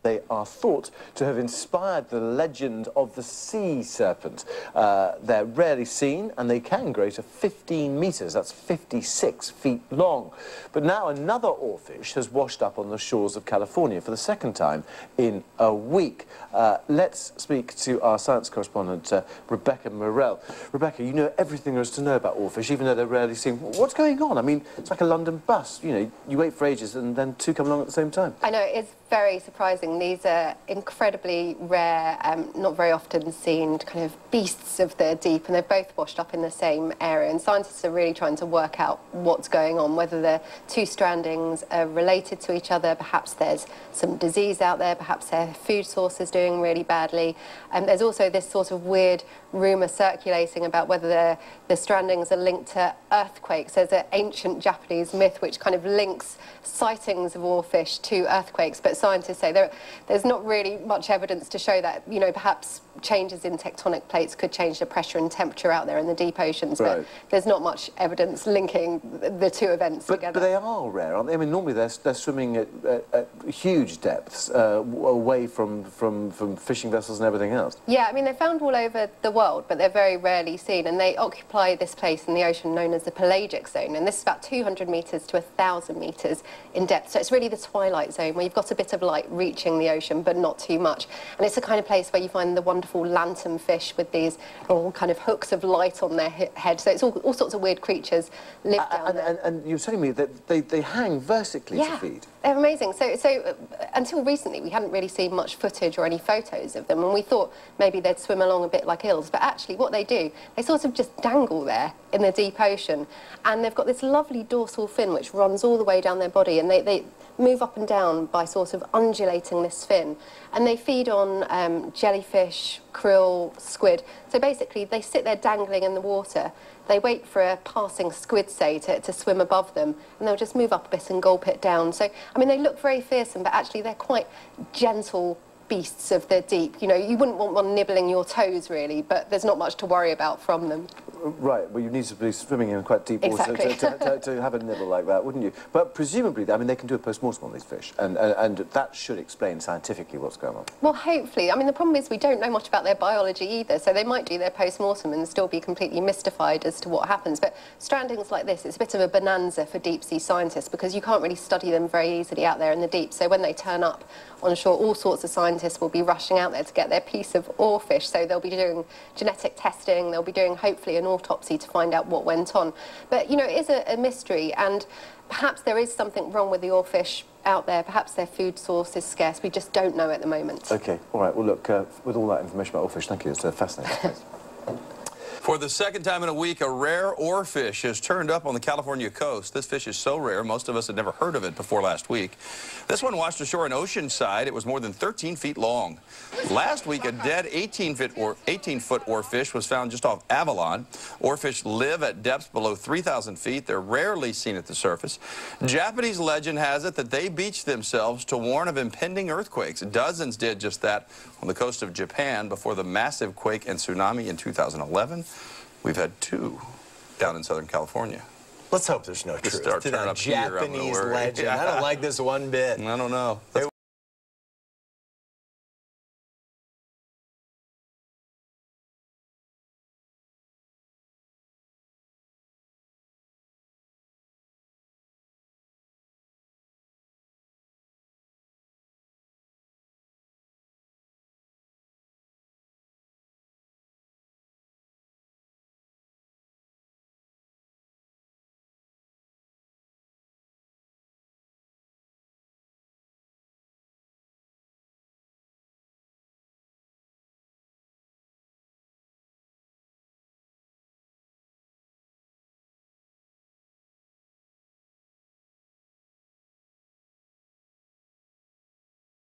They are thought to have inspired the legend of the sea serpent. They're rarely seen, and they can grow to 15 metres. That's 56 feet long. But now another oarfish has washed up on the shores of California for the second time in a week. Let's speak to our science correspondent, Rebecca Morell. Rebecca, you know everything there is to know about oarfish, even though they're rarely seen. What's going on? I mean, it's like a London bus. You know, you wait for ages and then two come along at the same time. I know, it's very surprising. These are incredibly rare, not very often seen kind of beasts of the deep, and they've both washed up in the same area. And scientists are really trying to work out what's going on, whether the two strandings are related to each other. Perhaps there's some disease out there, perhaps their food source is doing really badly. There's also this sort of weird rumour circulating about whether the strandings are linked to earthquakes. There's an ancient Japanese myth which kind of links sightings of oarfish to earthquakes, but scientists say there's not really much evidence to show that. You know, perhaps changes in tectonic plates could change the pressure and temperature out there in the deep oceans, right. But there's not much evidence linking the two events together. But they are rare, aren't they? I mean, normally they're swimming at huge depths, away from fishing vessels and everything else. Yeah, I mean, they're found all over the world, but they're very rarely seen, and they occupy this place in the ocean known as the pelagic zone, and this is about 200 metres to 1,000 metres in depth, so it's really the twilight zone where you've got a bit of light reaching the ocean, but not too much. And it's the kind of place where you find the wonderful lanternfish with these all kind of hooks of light on their head, so it's all sorts of weird creatures live down there. And you were telling me that they hang vertically to feed. They're amazing. So until recently, we hadn't really seen much footage or any photos of them, and we thought maybe they'd swim along a bit like eels, but actually what they do, they sort of just dangle there in the deep ocean, and they've got this lovely dorsal fin which runs all the way down their body, and they move up and down by sort of undulating this fin, and they feed on jellyfish, krill, squid. So basically they sit there dangling in the water. They wait for a passing squid, say, to swim above them, and they'll just move up a bit and gulp it down. So, I mean, they look very fearsome, but actually they're quite gentle beasts of the deep. You know, you wouldn't want one nibbling your toes, really, but there's not much to worry about from them. Right, well, you need to be swimming in quite deep water to have a nibble like that, wouldn't you? But presumably, I mean, they can do a post-mortem on these fish, and that should explain scientifically what's going on. Well, hopefully. I mean, the problem is we don't know much about their biology either, so they might do their post-mortem and still be completely mystified as to what happens. But strandings like this, it's a bit of a bonanza for deep-sea scientists, because you can't really study them very easily out there in the deep. So when they turn up on shore, all sorts of scientists will be rushing out there to get their piece of oarfish. So they'll be doing genetic testing, they'll be doing, hopefully, an autopsy to find out what went on. But, you know, it is a mystery, and perhaps there is something wrong with the oarfish out there. Perhaps their food source is scarce. We just don't know at the moment. OK, all right. Well, look, with all that information about oarfish, thank you. It's fascinating. For the second time in a week, a rare oarfish has turned up on the California coast. This fish is so rare, most of us had never heard of it before last week. This one washed ashore in Oceanside. It was more than 13 feet long. Last week, a dead 18-foot oarfish was found just off Avalon. Oarfish live at depths below 3,000 feet. They're rarely seen at the surface. Japanese legend has it that they beached themselves to warn of impending earthquakes. Dozens did just that on the coast of Japan before the massive quake and tsunami in 2011. We've had two down in Southern California. Let's hope there's no truth to that Japanese legend. I don't like this one bit. I don't know.